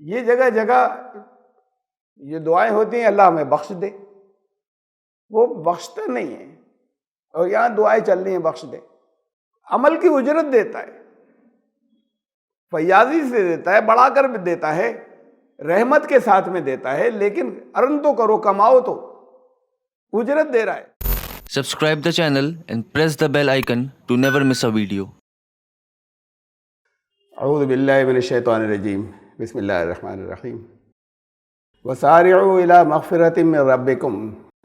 یہ جگہ جگہ یہ دعائیں ہوتی ہیں اللہ ہمیں بخش دے، وہ بخشتا نہیں ہے، اور یہاں دعائیں چل رہی ہیں بخش دے۔ عمل کی اجرت دیتا ہے، فیاضی سے دیتا ہے، بڑھا کر بھی دیتا ہے، رحمت کے ساتھ میں دیتا ہے، لیکن ارن تو کرو، کماؤ تو، اجرت دے رہا ہے۔ Subscribe the channel and press the bell icon to never miss a video. اعوذ باللہ من الشیطان الرجیم، بسم اللہ الرحمن الرحیم۔ وسارعوا الی مغفرۃ من ربکم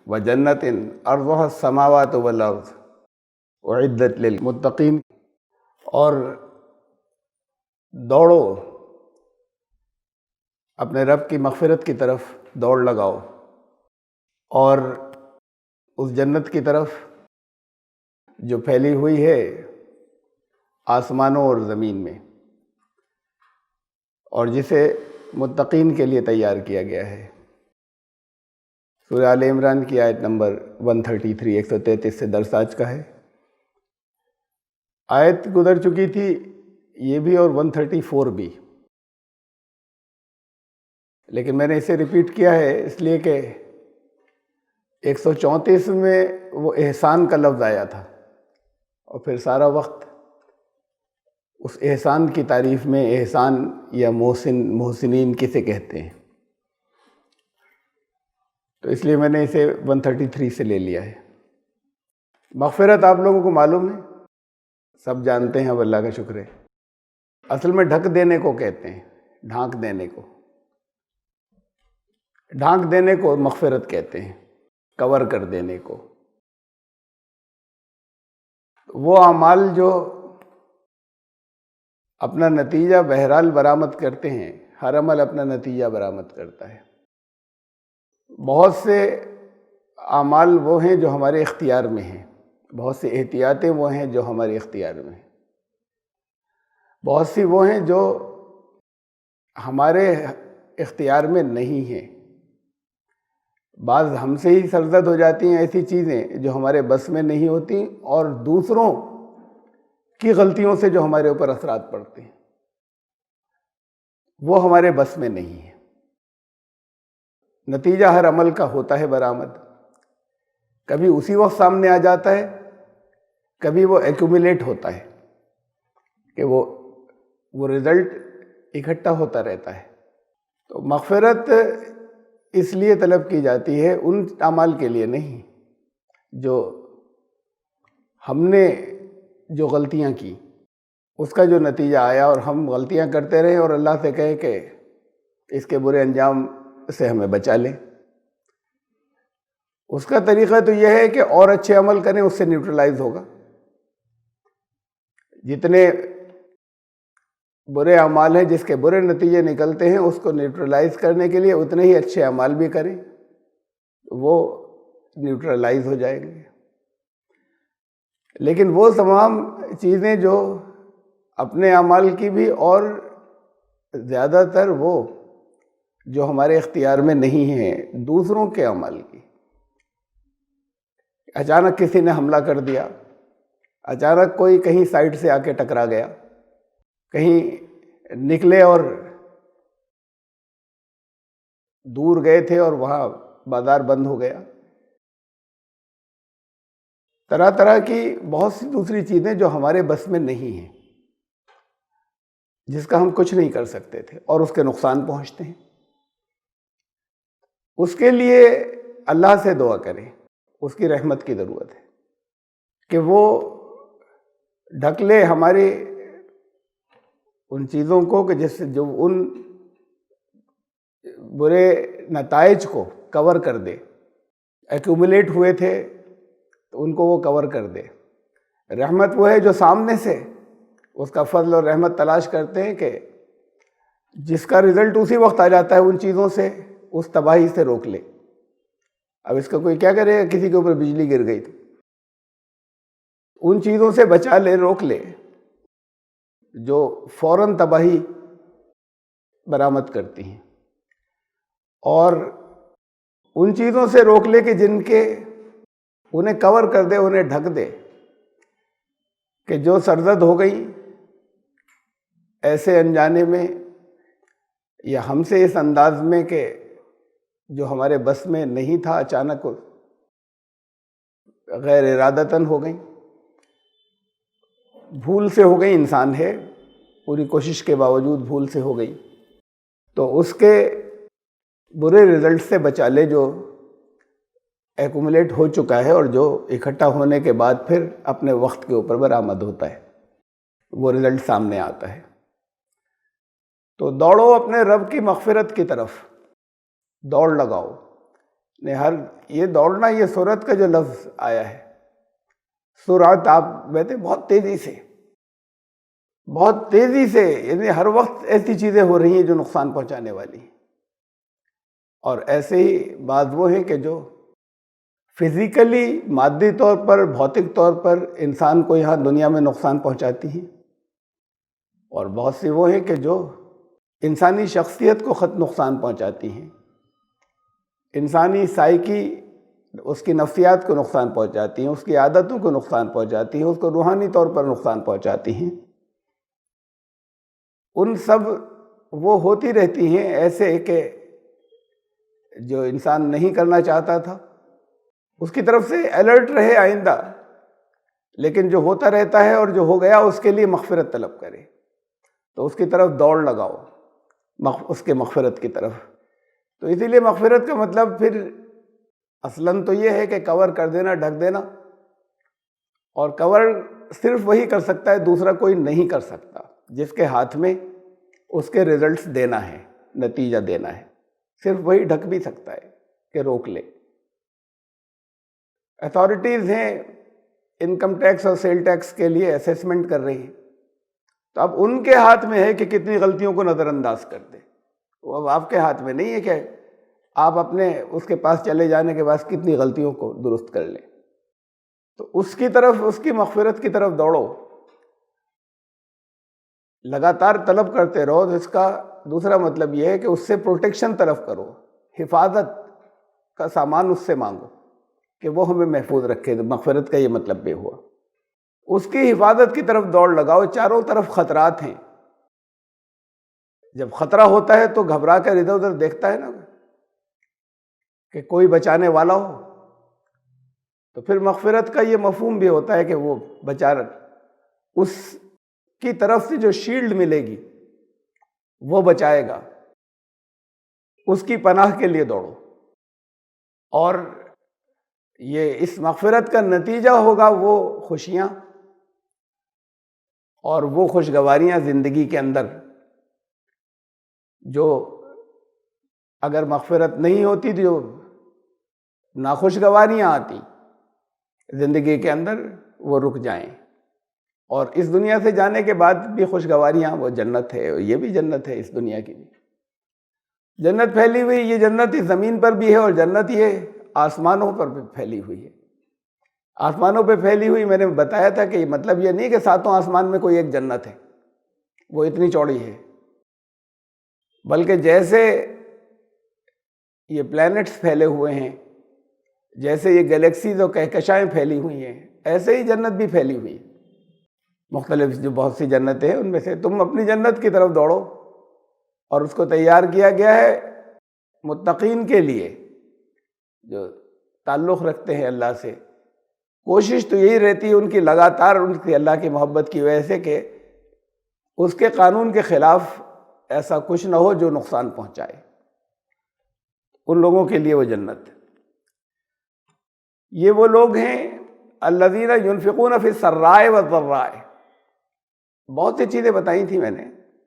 وجنۃ عرضها السماوات والارض اعدت للمتقین، اور دوڑو، اپنے رب کی مغفرت کی طرف دوڑ لگاؤ، اور اس جنت کی طرف جو پھیلی ہوئی ہے آسمانوں اور زمین میں، اور جسے متقین کے لیے تیار کیا گیا ہے۔ سورہ آل عمران کی آیت نمبر 133 133 سے درس آج کا ہے۔ آیت گزر چکی تھی یہ بھی اور 134 بھی، لیکن میں نے اسے ریپیٹ کیا ہے اس لیے کہ 134 میں وہ احسان کا لفظ آیا تھا، اور پھر سارا وقت اس احسان کی تعریف میں، احسان یا محسنین کسے کہتے ہیں، تو اس لیے میں نے اسے 133 سے لے لیا ہے۔ مغفرت آپ لوگوں کو معلوم ہے، سب جانتے ہیں، اب اللہ کا شکر ہے۔ اصل میں ڈھک دینے کو کہتے ہیں، ڈھانک دینے کو، ڈھانک دینے کو مغفرت کہتے ہیں، کور کر دینے کو۔ وہ اعمال جو اپنا نتیجہ بہرحال برآمد کرتے ہیں، ہر عمل اپنا نتیجہ برآمد کرتا ہے۔ بہت سے اعمال وہ ہیں جو ہمارے اختیار میں ہیں، بہت سی احتیاطیں وہ ہیں جو ہمارے اختیار میں ہیں، بہت سی وہ ہیں جو ہمارے اختیار میں نہیں ہیں۔ بعض ہم سے ہی سرزد ہو جاتی ہیں ایسی چیزیں جو ہمارے بس میں نہیں ہوتی، اور دوسروں کی غلطیوں سے جو ہمارے اوپر اثرات پڑتے ہیں وہ ہمارے بس میں نہیں ہے۔ نتیجہ ہر عمل کا ہوتا ہے برآمد، کبھی اسی وقت سامنے آ جاتا ہے، کبھی وہ ایکومولیٹ ہوتا ہے کہ وہ رزلٹ اکٹھا ہوتا رہتا ہے۔ تو مغفرت اس لیے طلب کی جاتی ہے ان اعمال کے لیے نہیں جو ہم نے جو غلطیاں کی، اس کا جو نتیجہ آیا، اور ہم غلطیاں کرتے رہے اور اللہ سے کہیں کہ اس کے برے انجام سے ہمیں بچا لے۔ اس کا طریقہ تو یہ ہے کہ اور اچھے عمل کریں، اس سے نیوٹرلائز ہوگا۔ جتنے برے اعمال ہیں جس کے برے نتیجے نکلتے ہیں، اس کو نیوٹرلائز کرنے کے لیے اتنے ہی اچھے اعمال بھی کریں، وہ نیوٹرلائز ہو جائیں گے۔ لیکن وہ تمام چیزیں جو اپنے اعمال کی بھی، اور زیادہ تر وہ جو ہمارے اختیار میں نہیں ہیں، دوسروں کے عمل کی، اچانک کسی نے حملہ کر دیا، اچانک کوئی کہیں سائڈ سے آ کے ٹکرا گیا، کہیں نکلے اور دور گئے تھے اور وہاں بازار بند ہو گیا، طرح طرح کی بہت سی دوسری چیزیں جو ہمارے بس میں نہیں ہیں، جس کا ہم کچھ نہیں کر سکتے تھے، اور اس کے نقصان پہنچتے ہیں۔ اس کے لیے اللہ سے دعا کریں، اس کی رحمت کی ضرورت ہے کہ وہ ڈھک لے ہماری ان چیزوں کو، کہ جس سے جو ان برے نتائج کو کور کر دے، ایکومولیٹ ہوئے تھے تو ان کو وہ کور کر دے۔ رحمت وہ ہے جو سامنے سے اس کا فضل اور رحمت تلاش کرتے ہیں کہ جس کا رزلٹ اسی وقت آ جاتا ہے ان چیزوں سے، اس تباہی سے روک لے۔ اب اس کا کوئی کیا کرے گا؟ کسی کے اوپر بجلی گر گئی تو ان چیزوں سے بچا لے، روک لے جو فوراً تباہی برآمد کرتی ہیں، اور ان چیزوں سے روک لے کہ جن کے انہیں کور کر دے، انہیں ڈھک دے، کہ جو سرزد ہو گئی ایسے انجانے میں یا ہم سے اس انداز میں کہ جو ہمارے بس میں نہیں تھا اچانک غیر ارادتاً ہو گئیں، بھول سے ہو گئی، انسان ہے، پوری کوشش کے باوجود بھول سے ہو گئی، تو اس کے برے رزلٹ سے بچا لے جو ایکومولیٹ ہو چکا ہے اور جو اکٹھا ہونے کے بعد پھر اپنے وقت کے اوپر برآمد ہوتا ہے، وہ رزلٹ سامنے آتا ہے۔ تو دوڑو اپنے رب کی مغفرت کی طرف، دوڑ لگاؤ۔ یہ دوڑنا، یہ سرعت کا جو لفظ آیا ہے، سرعت آپ کہتے بہت تیزی سے، یعنی ہر وقت ایسی چیزیں ہو رہی ہیں جو نقصان پہنچانے والی ہیں، اور ایسے ہی بعض وہ ہیں کہ جو فزیکلی، مادی طور پر، بھوتک طور پر انسان کو یہاں دنیا میں نقصان پہنچاتی ہیں، اور بہت سی وہ ہیں کہ جو انسانی شخصیت کو نقصان پہنچاتی ہیں، انسانی سائیکی، اس کی نفسیات کو نقصان پہنچاتی ہیں، اس کی عادتوں کو نقصان پہنچاتی ہیں، اس کو روحانی طور پر نقصان پہنچاتی ہیں۔ ان سب وہ ہوتی رہتی ہیں ایسے کہ جو انسان نہیں کرنا چاہتا تھا، اس کی طرف سے الرٹ رہے آئندہ، لیکن جو ہوتا رہتا ہے اور جو ہو گیا اس کے لیے مغفرت طلب کرے، تو اس کی طرف دوڑ لگاؤ، اس کے مغفرت کی طرف۔ تو اسی لیے مغفرت کا مطلب پھر اصلاً تو یہ ہے کہ کور کر دینا، ڈھک دینا، اور کور صرف وہی کر سکتا ہے، دوسرا کوئی نہیں کر سکتا، جس کے ہاتھ میں اس کے ریزلٹس دینا ہے، نتیجہ دینا ہے، صرف وہی ڈھک بھی سکتا ہے کہ روک لے۔ اتھارٹیز ہیں، انکم ٹیکس اور سیل ٹیکس کے لیے اسیسمنٹ کر رہی ہیں، تو اب ان کے ہاتھ میں ہے کہ کتنی غلطیوں کو نظر انداز کر دے، وہ اب آپ کے ہاتھ میں نہیں ہے کہ آپ اپنے اس کے پاس چلے جانے کے بعد کتنی غلطیوں کو درست کر لیں۔ تو اس کی طرف، اس کی مغفرت کی طرف دوڑو، لگاتار طلب کرتے رہو۔ اس کا دوسرا مطلب یہ ہے کہ اس سے پروٹیکشن طلب کرو، حفاظت کا سامان اس سے مانگو کہ وہ ہمیں محفوظ رکھے۔ مغفرت کا یہ مطلب بھی ہوا، اس کی حفاظت کی طرف دوڑ لگاؤ۔ چاروں طرف خطرات ہیں، جب خطرہ ہوتا ہے تو گھبرا کر ادھر ادھر دیکھتا ہے نا کہ کوئی بچانے والا ہو، تو پھر مغفرت کا یہ مفہوم بھی ہوتا ہے کہ وہ اس کی طرف سے جو شیلڈ ملے گی وہ بچائے گا، اس کی پناہ کے لیے دوڑو۔ اور یہ اس مغفرت کا نتیجہ ہوگا وہ خوشیاں اور وہ خوشگواریاں زندگی کے اندر، جو اگر مغفرت نہیں ہوتی تو جو ناخوشگواریاں آتی زندگی کے اندر وہ رک جائیں، اور اس دنیا سے جانے کے بعد بھی خوشگواریاں، وہ جنت ہے، یہ بھی جنت ہے، اس دنیا کی بھی جنت پھیلی ہوئی۔ یہ جنت اس زمین پر بھی ہے، اور جنت یہ آسمانوں پر بھی پھیلی ہوئی ہے۔ آسمانوں پہ پھیلی ہوئی، میں نے بتایا تھا کہ مطلب یہ نہیں کہ ساتوں آسمان میں کوئی ایک جنت ہے، وہ اتنی چوڑی ہے، بلکہ جیسے یہ پلینٹس پھیلے ہوئے ہیں، جیسے یہ گلیکسیز اور کہکشائیں پھیلی ہوئی ہیں، ایسے ہی جنت بھی پھیلی ہوئی ہے۔ مختلف جو بہت سی جنتیں ہیں، ان میں سے تم اپنی جنت کی طرف دوڑو، اور اس کو تیار کیا گیا ہے متقین کے لیے، جو تعلق رکھتے ہیں اللہ سے۔ کوشش تو یہی رہتی ہے ان کی لگاتار، ان کی اللہ کی محبت کی وجہ سے، کہ اس کے قانون کے خلاف ایسا کچھ نہ ہو جو نقصان پہنچائے۔ ان لوگوں کے لیے وہ جنت ہے۔ یہ وہ لوگ ہیں الذین ينفقون فی السراء والضراء۔ بہت سی چیزیں بتائی تھیں میں نے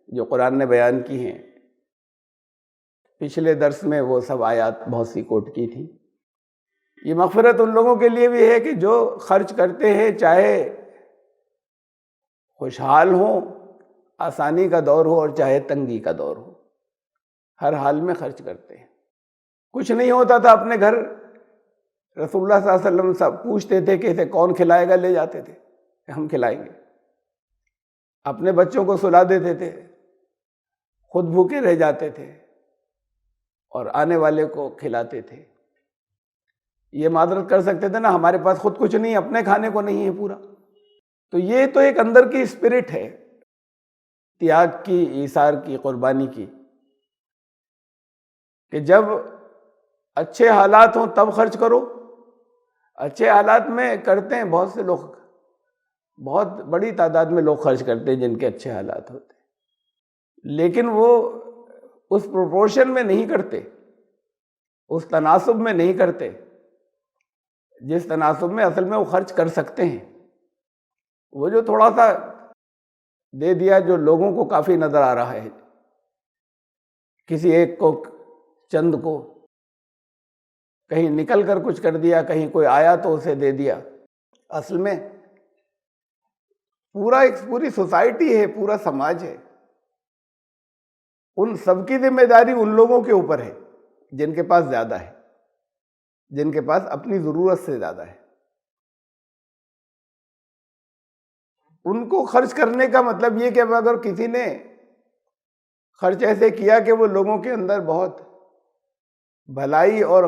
جو قرآن نے بیان کی ہیں، پچھلے درس میں وہ سب آیات بہت سی کوٹ کی تھیں۔ یہ مغفرت ان لوگوں کے لیے بھی ہے کہ جو خرچ کرتے ہیں، چاہے خوشحال ہوں، آسانی کا دور ہو، اور چاہے تنگی کا دور ہو، ہر حال میں خرچ کرتے ہیں۔ کچھ نہیں ہوتا تھا اپنے گھر، رسول اللہ صلی اللہ علیہ وسلم سب پوچھتے تھے کہ اسے کون کھلائے گا، لے جاتے تھے کہ ہم کھلائیں گے۔ اپنے بچوں کو سلا دیتے تھے، خود بھوکے رہ جاتے تھے، اور آنے والے کو کھلاتے تھے۔ یہ معذرت کر سکتے تھے نا، ہمارے پاس خود کچھ نہیں، اپنے کھانے کو نہیں ہے پورا۔ تو یہ تو ایک اندر کی اسپرٹ ہے، تیاگ کی، ایثار کی، قربانی کی۔ کہ جب اچھے حالات ہوں تب خرچ کرو. اچھے حالات میں کرتے ہیں بہت سے لوگ، بہت بڑی تعداد میں لوگ خرچ کرتے ہیں جن کے اچھے حالات ہوتے ہیں، لیکن وہ اس پروپورشن میں نہیں کرتے، اس تناسب میں نہیں کرتے جس تناسب میں اصل میں وہ خرچ کر سکتے ہیں. وہ جو تھوڑا سا دے دیا جو لوگوں کو کافی نظر آ رہا ہے، کسی ایک کو، چند کو، کہیں نکل کر کچھ کر دیا، کہیں کوئی آیا تو اسے دے دیا. اصل میں پوری سوسائٹی ہے، پورا سماج ہے. ان سب کی ذمہ داری ان لوگوں کے اوپر ہے جن کے پاس زیادہ ہے، جن کے پاس اپنی ضرورت سے زیادہ ہے. ان کو خرچ کرنے کا مطلب یہ کہ اگر کسی نے خرچ ایسے کیا کہ وہ لوگوں کے اندر بہت بھلائی اور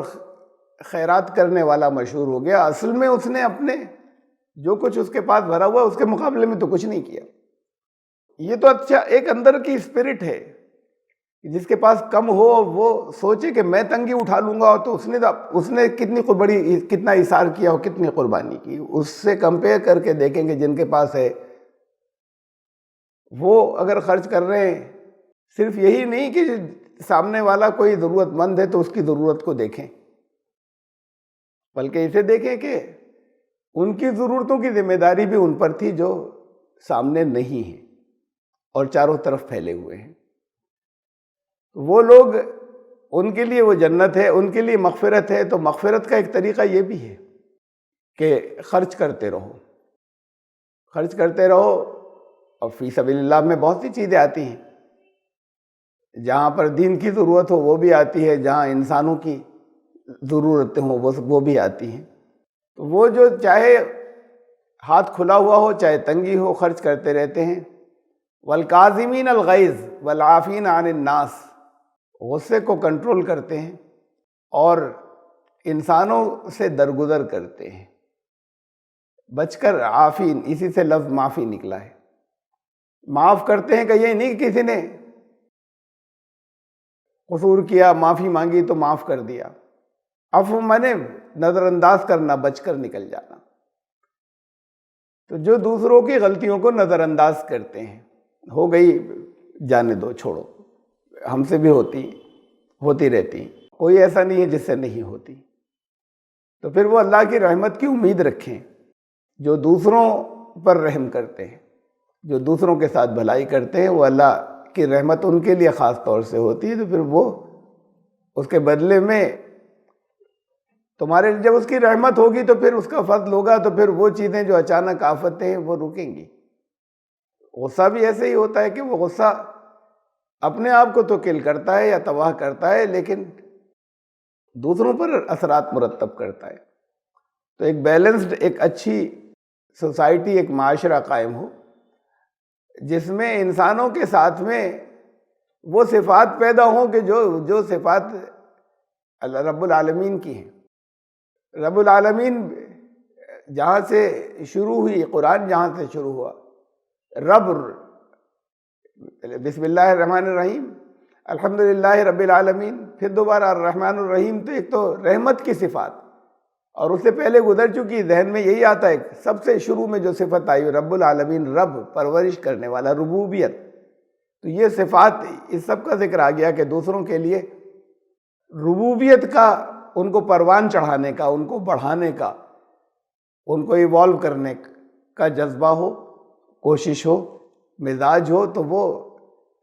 خیرات کرنے والا مشہور ہو گیا، اصل میں اس نے اپنے جو کچھ اس کے پاس بھرا ہوا اس کے مقابلے میں تو کچھ نہیں کیا. یہ تو اچھا ایک اندر کی اسپرٹ ہے. جس کے پاس کم ہو وہ سوچے کہ میں تنگی اٹھا لوں گا، تو اس نے کتنا ایثار کیا اور کتنی قربانی کی. اس سے کمپیئر کر کے دیکھیں گے جن کے پاس ہے، وہ اگر خرچ کر رہے ہیں، صرف یہی نہیں کہ سامنے والا کوئی ضرورت مند ہے تو اس کی ضرورت کو دیکھیں، بلکہ اسے دیکھیں کہ ان کی ضرورتوں کی ذمہ داری بھی ان پر تھی جو سامنے نہیں ہے اور چاروں طرف پھیلے ہوئے ہیں. وہ لوگ، ان کے لیے وہ جنت ہے، ان کے لیے مغفرت ہے. تو مغفرت کا ایک طریقہ یہ بھی ہے کہ خرچ کرتے رہو، خرچ کرتے رہو. اور فی سبیل اللہ میں بہت سی چیزیں آتی ہیں، جہاں پر دین کی ضرورت ہو وہ بھی آتی ہے، جہاں انسانوں کی ضرورتیں ہوں وہ بھی آتی ہیں. تو وہ جو چاہے ہاتھ کھلا ہوا ہو چاہے تنگی ہو، خرچ کرتے رہتے ہیں. والکاظمین الغیظ والعافین عن الناس، غصے کو کنٹرول کرتے ہیں اور انسانوں سے درگزر کرتے ہیں. بچ کر عافین، اسی سے لفظ معافی نکلا ہے. معاف کرتے ہیں کہ یہ نہیں کہ کسی نے قصور کیا، معافی مانگی تو معاف کر دیا. عفو مانے نظر انداز کرنا، بچ کر نکل جانا. تو جو دوسروں کی غلطیوں کو نظر انداز کرتے ہیں، ہو گئی جانے دو، چھوڑو، ہم سے بھی ہوتی رہتی، کوئی ایسا نہیں ہے جس سے نہیں ہوتی. تو پھر وہ اللہ کی رحمت کی امید رکھیں. جو دوسروں پر رحم کرتے ہیں، جو دوسروں کے ساتھ بھلائی کرتے ہیں، وہ اللہ کی رحمت ان کے لیے خاص طور سے ہوتی ہے. تو پھر وہ اس کے بدلے میں تمہارے، جب اس کی رحمت ہوگی تو پھر اس کا فضل ہوگا، تو پھر وہ چیزیں جو اچانک آفتیں ہیں وہ رکیں گی. غصہ بھی ایسے ہی ہوتا ہے کہ وہ غصہ اپنے آپ کو تو کل کرتا ہے یا تباہ کرتا ہے، لیکن دوسروں پر اثرات مرتب کرتا ہے. تو ایک بیلنسڈ، ایک اچھی سوسائٹی، ایک معاشرہ قائم ہو جس میں انسانوں کے ساتھ میں وہ صفات پیدا ہوں کہ جو صفات اللہ رب العالمین کی ہیں. رب العالمین جہاں سے شروع ہوئی، قرآن جہاں سے شروع ہوا، رب، بسم اللہ الرحمن الرحیم، الحمدللہ رب العالمین، پھر دوبارہ الرحمن الرحیم. تو ایک تو رحمت کی صفات، اور اس سے پہلے گزر چکی، ذہن میں یہی آتا ہے سب سے شروع میں جو صفت آئی رب العالمین، رب، پرورش کرنے والا، ربوبیت. تو یہ صفات، اس سب کا ذکر آ گیا کہ دوسروں کے لیے ربوبیت کا، ان کو پروان چڑھانے کا، ان کو بڑھانے کا، ان کو ایوالو کرنے کا جذبہ ہو، کوشش ہو، مزاج ہو، تو وہ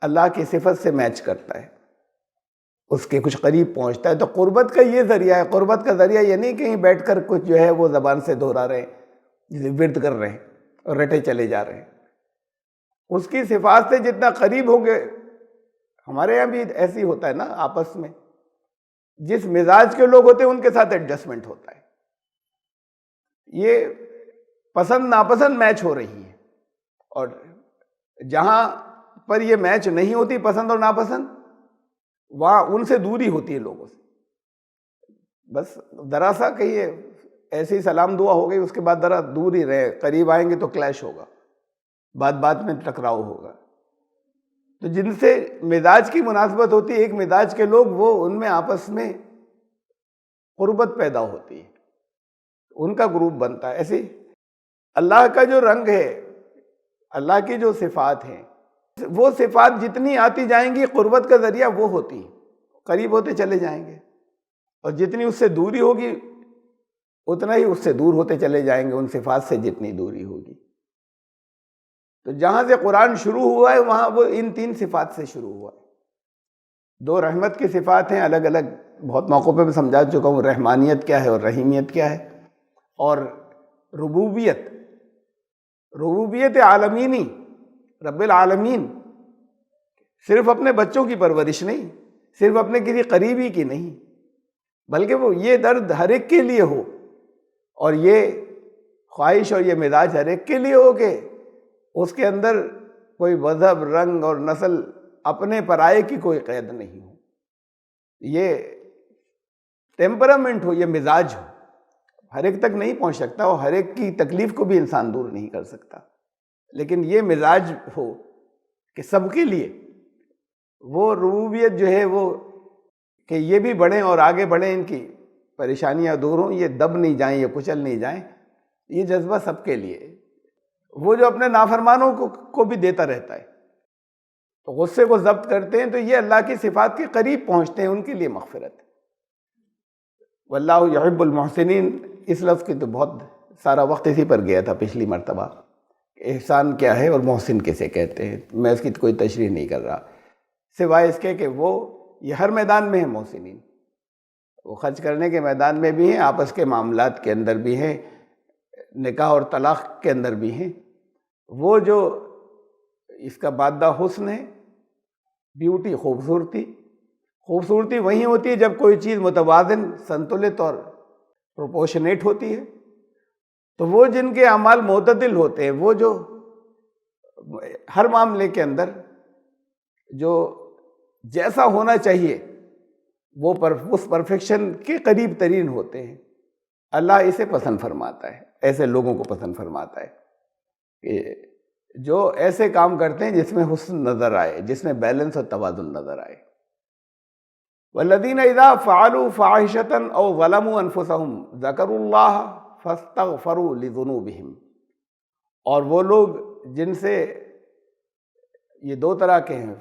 اللہ کی صفت سے میچ کرتا ہے، اس کے کچھ قریب پہنچتا ہے. تو قربت کا یہ ذریعہ ہے. قربت کا ذریعہ یہ نہیں کہیں بیٹھ کر کچھ جو ہے وہ زبان سے دہرا رہے ہیں، ورد کر رہے ہیں اور رٹے چلے جا رہے ہیں. اس کی صفات سے جتنا قریب ہوں گے، ہمارے یہاں بھی ایسے ہی ہوتا ہے نا، آپس میں جس مزاج کے لوگ ہوتے ہیں ان کے ساتھ ایڈجسٹمنٹ ہوتا ہے. یہ پسند ناپسند میچ ہو رہی ہے، اور جہاں پر یہ میچ نہیں ہوتی، پسند اور ناپسند، وہاں ان سے دوری ہوتی ہے لوگوں سے. بس ذرا سا کہیں ایسی سلام دعا ہو گئی، اس کے بعد ذرا دور ہی رہے، قریب آئیں گے تو کلیش ہوگا، بات بات میں ٹکراؤ ہوگا. تو جن سے مزاج کی مناسبت ہوتی ہے، ایک مزاج کے لوگ، وہ ان میں آپس میں قربت پیدا ہوتی ہے، ان کا گروپ بنتا ہے۔ ایسے اللہ کا جو رنگ ہے، اللہ کی جو صفات ہیں، وہ صفات جتنی آتی جائیں گی قربت کا ذریعہ وہ ہوتی ہیں، قریب ہوتے چلے جائیں گے، اور جتنی اس سے دوری ہوگی اتنا ہی اس سے دور ہوتے چلے جائیں گے، ان صفات سے جتنی دوری ہوگی۔ تو جہاں سے قرآن شروع ہوا ہے وہاں وہ ان 3 صفات سے شروع ہوا ہے۔ 2 رحمت کی صفات ہیں، الگ الگ بہت موقعوں پہ میں سمجھا چکا ہوں، رحمانیت کیا ہے اور رحیمیت کیا ہے، اور ربوبیت، ربوبیت عالمینی، رب العالمین، صرف اپنے بچوں کی پرورش نہیں، صرف اپنے کسی قریبی کی نہیں، بلکہ وہ یہ درد ہر ایک کے لیے ہو، اور یہ خواہش اور یہ مزاج ہر ایک کے لیے ہو کہ اس کے اندر کوئی مذہب، رنگ اور نسل، اپنے پرائے کی کوئی قید نہیں ہو، یہ ٹیمپرامنٹ ہو، یہ مزاج ہو۔ ہر ایک تک نہیں پہنچ سکتا، اور ہر ایک کی تکلیف کو بھی انسان دور نہیں کر سکتا، لیکن یہ مزاج ہو کہ سب کے لیے وہ ربوبیت جو ہے، وہ کہ یہ بھی بڑھیں اور آگے بڑھیں، ان کی پریشانیاں دور ہوں، یہ دب نہیں جائیں، یہ کچل نہیں جائیں، یہ جذبہ سب کے لیے۔ وہ جو اپنے نافرمانوں کو بھی دیتا رہتا ہے، تو غصے کو ضبط کرتے ہیں، تو یہ اللہ کی صفات کے قریب پہنچتے ہیں، ان کے لیے مغفرت۔ واللہ یحب المحسنین، اس لفظ کی تو بہت سارا وقت اسی پر گیا تھا پچھلی مرتبہ، احسان کیا ہے اور محسن کیسے کہتے ہیں، میں اس کی کوئی تشریح نہیں کر رہا، سوائے اس کے کہ وہ یہ ہر میدان میں ہیں محسنین، وہ خرچ کرنے کے میدان میں بھی ہیں، آپس کے معاملات کے اندر بھی ہیں، نکاح اور طلاق کے اندر بھی ہیں۔ وہ جو اس کا مادہ حسن ہے، بیوٹی، خوبصورتی، خوبصورتی وہیں ہوتی ہے جب کوئی چیز متوازن، سنتلت اور پروپورشنیٹ ہوتی ہے۔ تو وہ جن کے اعمال معتدل ہوتے ہیں، وہ جو ہر معاملے کے اندر جو جیسا ہونا چاہیے وہ اس پرفیکشن کے قریب ترین ہوتے ہیں، اللہ اسے پسند فرماتا ہے، ایسے لوگوں کو پسند فرماتا ہے کہ جو ایسے کام کرتے ہیں جس میں حسن نظر آئے، جس میں بیلنس اور توازن نظر آئے۔ والذین اذا فعلوا فاحشۃ او ظلموا انفسهم ذکروا اللہ فاستغفروا لذنوبہم، اور وہ لوگ جن سے، یہ 2 طرح کے ہیں،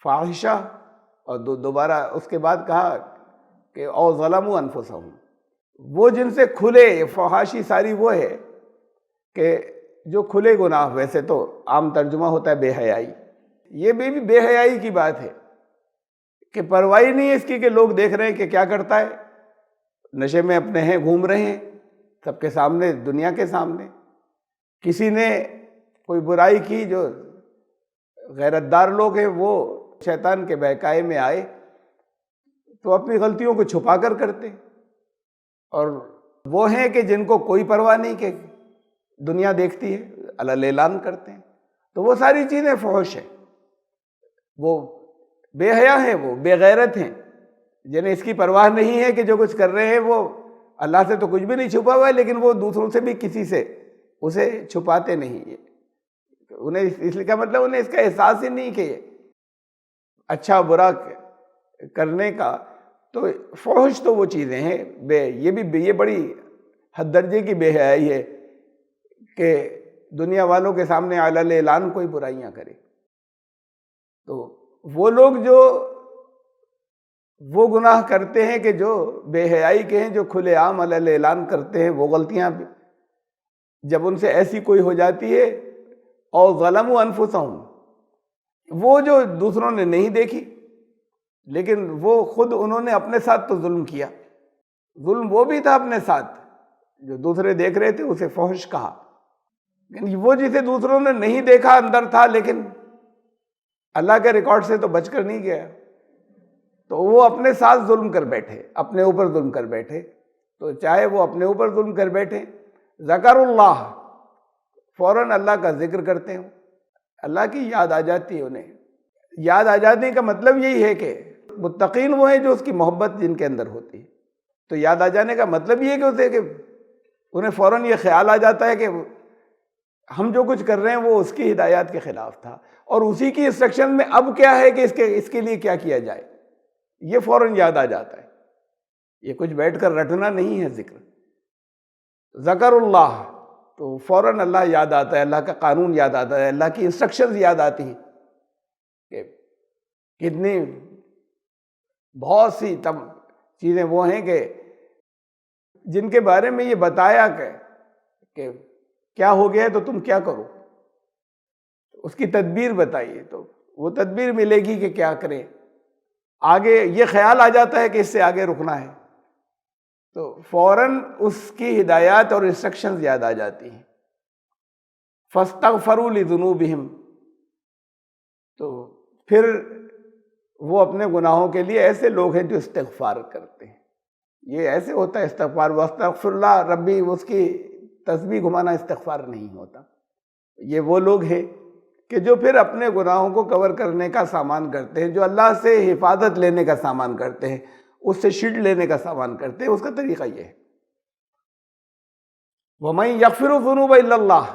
فاحشہ، اور دوبارہ اس کے بعد کہا کہ او ظلموا انفسهم، وہ جن سے کھلے، فحاشی ساری وہ ہے کہ جو کھلے گناہ، ویسے تو عام ترجمہ ہوتا ہے بے حیائی، یہ بھی بے حیائی کی بات ہے کہ پرواہ نہیں ہے اس کی کہ لوگ دیکھ رہے ہیں کہ کیا کرتا ہے، نشے میں اپنے ہیں، گھوم رہے ہیں سب کے سامنے، دنیا کے سامنے۔ کسی نے کوئی برائی کی، جو غیرت دار لوگ ہیں وہ شیطان کے بہکائے میں آئے تو اپنی غلطیوں کو چھپا کر کرتے، اور وہ ہیں کہ جن کو کوئی پرواہ نہیں کہ دنیا دیکھتی ہے، علل اعلان کرتے ہیں، تو وہ ساری چیزیں فحش ہیں، وہ بے حیا ہیں، وہ بے غیرت ہیں، جنہیں اس کی پرواہ نہیں ہے کہ جو کچھ کر رہے ہیں وہ اللہ سے تو کچھ بھی نہیں چھپا ہوا ہے، لیکن وہ دوسروں سے بھی کسی سے اسے چھپاتے نہیں ہیں، انہیں اس لیے کا مطلب انہیں اس کا احساس ہی نہیں کہ اچھا برا کرنے کا، تو فحش تو وہ چیزیں ہیں، یہ بڑی حد درجے کی بے حیائی ہے کہ دنیا والوں کے سامنے علل اعلان کوئی برائیاں کرے۔ تو وہ لوگ جو وہ گناہ کرتے ہیں کہ جو بے حیائی کے ہیں، جو کھلے عام علل اعلان کرتے ہیں، وہ غلطیاں جب ان سے ایسی کوئی ہو جاتی ہے، اور ظلموا انفسہم، وہ جو دوسروں نے نہیں دیکھی لیکن وہ خود انہوں نے اپنے ساتھ تو ظلم کیا، ظلم وہ بھی تھا اپنے ساتھ، جو دوسرے دیکھ رہے تھے اسے فحش کہا، لیکن وہ جسے دوسروں نے نہیں دیکھا اندر تھا، لیکن اللہ کے ریکارڈ سے تو بچ کر نہیں گیا، تو وہ اپنے ساتھ ظلم کر بیٹھے، اپنے اوپر ظلم کر بیٹھے۔ تو چاہے وہ اپنے اوپر ظلم کر بیٹھے، ذکر اللہ، فوراً اللہ کا ذکر کرتے ہوں، اللہ کی یاد آ جاتی ہے انہیں۔ یاد آ جانے کا مطلب یہی ہے کہ متقین وہ ہیں جو اس کی محبت جن کے اندر ہوتی ہے، تو یاد آ جانے کا مطلب یہ ہے کہ انہیں فوراً یہ خیال آ جاتا ہے کہ ہم جو کچھ کر رہے ہیں وہ اس کی ہدایات کے خلاف تھا، اور اسی کی انسٹرکشن میں اب کیا ہے کہ اس کے لیے کیا کیا جائے، یہ فوراً یاد آ جاتا ہے. یہ کچھ بیٹھ کر رٹنا نہیں ہے ذکر. ذکر اللہ تو فوراً اللہ یاد آتا ہے، اللہ کا قانون یاد آتا ہے، اللہ کی انسٹرکشنز یاد آتی ہیں کہ کتنی بہت سی چیزیں وہ ہیں کہ جن کے بارے میں یہ بتایا کہ کیا ہو گیا ہے تو تم کیا کرو، اس کی تدبیر بتائیے تو وہ تدبیر ملے گی کہ کیا کریں. آگے یہ خیال آ جاتا ہے کہ اس سے آگے رکنا ہے تو فوراً اس کی ہدایات اور انسٹرکشنز یاد آ جاتی ہیں. فاستغفروا لذنوبہم، تو پھر وہ اپنے گناہوں کے لیے ایسے لوگ ہیں جو استغفار کرتے ہیں. یہ ایسے ہوتا ہے استغفار، واستغفر اللہ ربی، اس کی تسبیح گھمانا استغفار نہیں ہوتا. یہ وہ لوگ ہیں کہ جو پھر اپنے گناہوں کو کور کرنے کا سامان کرتے ہیں، جو اللہ سے حفاظت لینے کا سامان کرتے ہیں، اس سے شیلڈ لینے کا سامان کرتے ہیں. اس کا طریقہ یہ ہے. وَمَن يَغْفِرُ الذُّنُوبَ إِلَّا اللَّهُ،